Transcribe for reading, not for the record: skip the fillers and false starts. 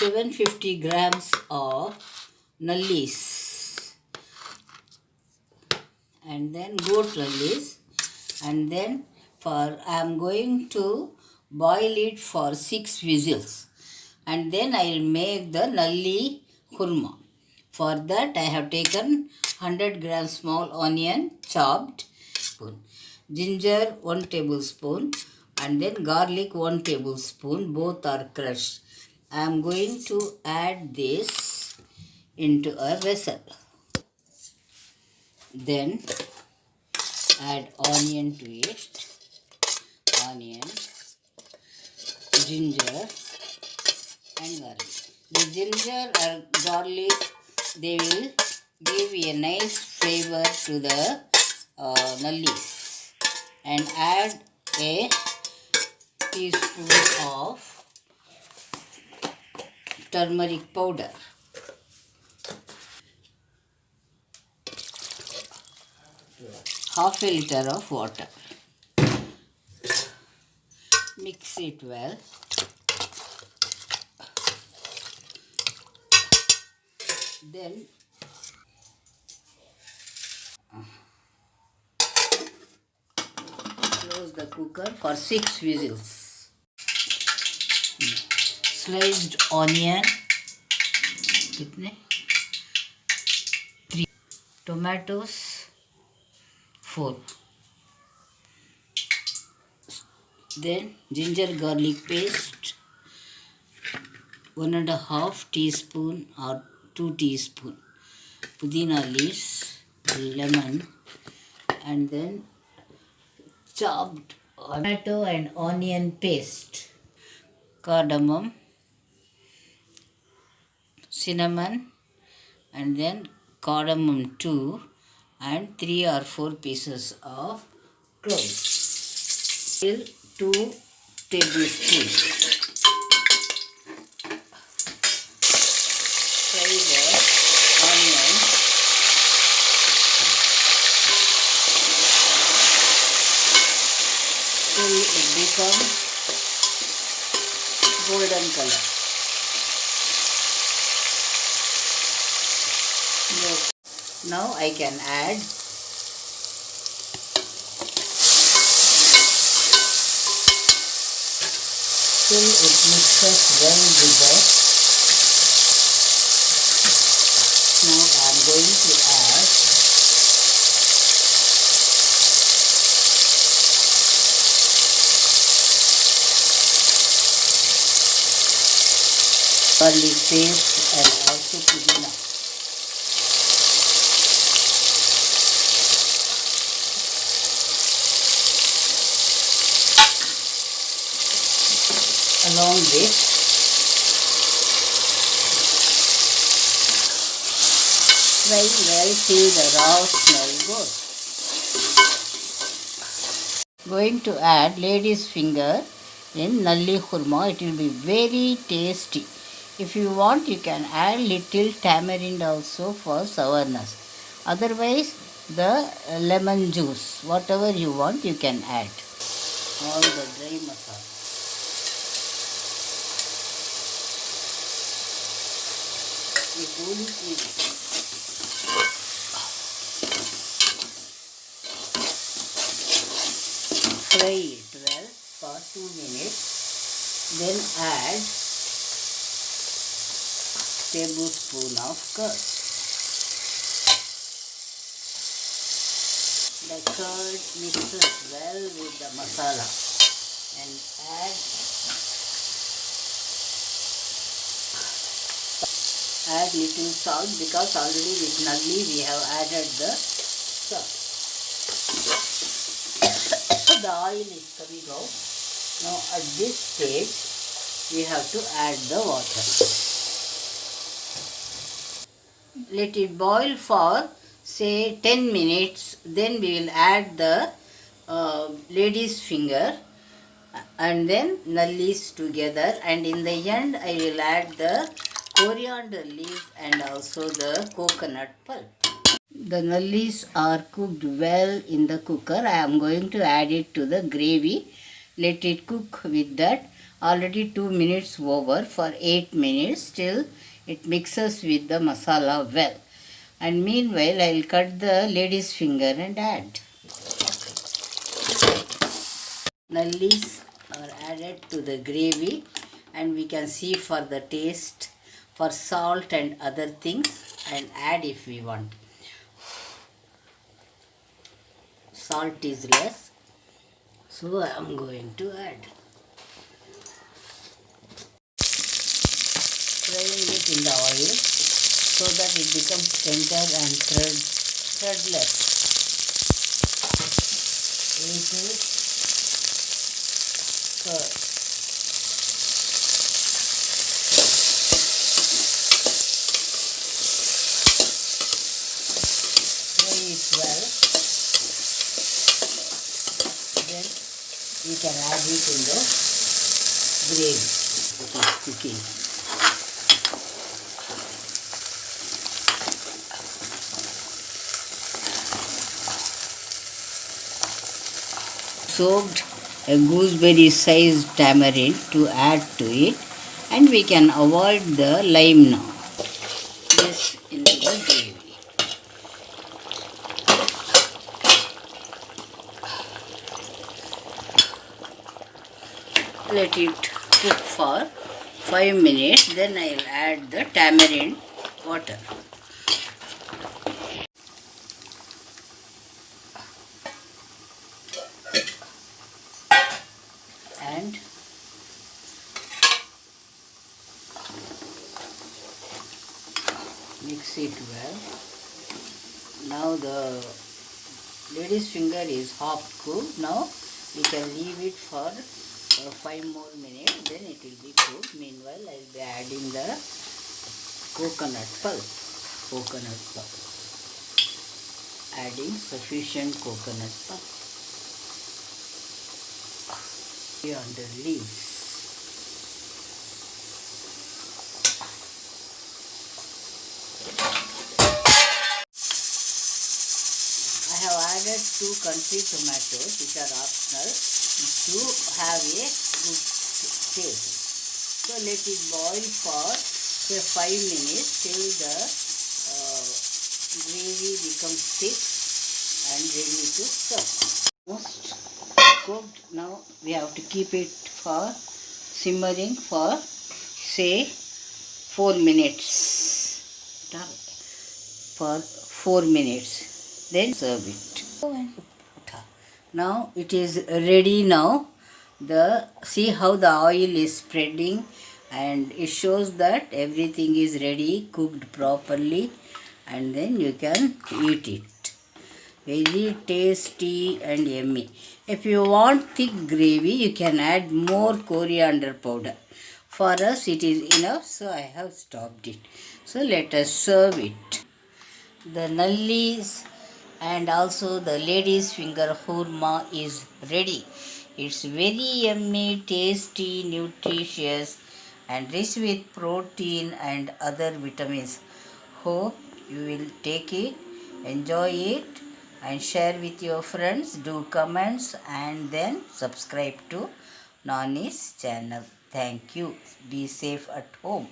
750 grams of nallis and then goat nallis, and then I am going to boil it for 6 whistles, and then I will make the nalli kurma. For that I have taken 100 grams small onion chopped, ginger 1 tablespoon, and then garlic 1 tablespoon, both are crushed. I am going to add this into a vessel. Then add onion to it, onion, ginger and garlic. The ginger or garlic, they will give a nice flavor to the nallis. And add a teaspoon of turmeric powder. Half a liter of water. Mix it well. Then close the cooker for 6 whistles. Sliced onion, 3 tomatoes, 4. Then ginger garlic paste, 1.5 teaspoon or 2 teaspoon. Pudina leaves, lemon, and then chopped tomato and onion paste, cardamom, cinnamon, and then cardamom 2, and 3 or 4 pieces of cloves. 2 tablespoons. Fry the onion till it becomes golden color. Now I can add till it mixes well with the. Now I am going to add garlic paste and also pudina. Along with fry well till the raw smell goes. Going to add lady's finger in nalli khurma. It will be very tasty. If you want, you can add little tamarind also for sourness. Otherwise, the lemon juice, whatever you want, you can add. All the dry masala. Fry it well for 2 minutes. Then add tablespoon of curd. The curd mixes well with the masala and add little salt because already with nalli we have added the salt. The oil is coming out. Now at this stage we have to add the water. Let it boil for say 10 minutes. Then we will add the lady's finger and then nallis together, and in the end I will add the coriander leaf and also the coconut pulp. The nallis are cooked well in the cooker. I am going to add it to the gravy. Let it cook with that already 2 minutes over. For 8 minutes till it mixes with the masala well. And meanwhile I'll cut the lady's finger and add. Nallis are added to the gravy, and we can see for the taste, for salt and other things, and add if we want. Salt is less, so I am going to add. Frying it in the oil so that it becomes tender and threadless. It is curd. Fry it well. Then we can add it in the gravy. It is cooking. Soaked a gooseberry sized tamarind to add to it, and we can avoid the lime now. This into the gravy. Let it cook for 5 minutes, then I will add the tamarind water. And mix it well. Now the lady's finger is half cooked. Now we can leave it for 5 more minutes, then it will be cooked. Meanwhile I will be adding the coconut pulp. Adding sufficient coconut pulp on the leaves. I have added 2 country tomatoes, which are optional, to have a good taste. So let it boil for say 5 minutes till the gravy becomes thick and ready to serve. Almost cooked. Now we have to keep it for simmering for say 4 minutes. For 4 minutes. Then serve it. Now it is ready now. See how the oil is spreading, and it shows that everything is ready, cooked properly, and then you can eat it. Very tasty and yummy. If you want thick gravy, you can add more coriander powder. For us it is enough, so I have stopped it. So let us serve it. The nallis and also the lady's finger hurma is ready. It's very yummy, tasty, nutritious, and rich with protein and other vitamins. Hope you will take it, enjoy it, and share with your friends. Do comments and then subscribe to Nani's channel. Thank you. Be safe at home.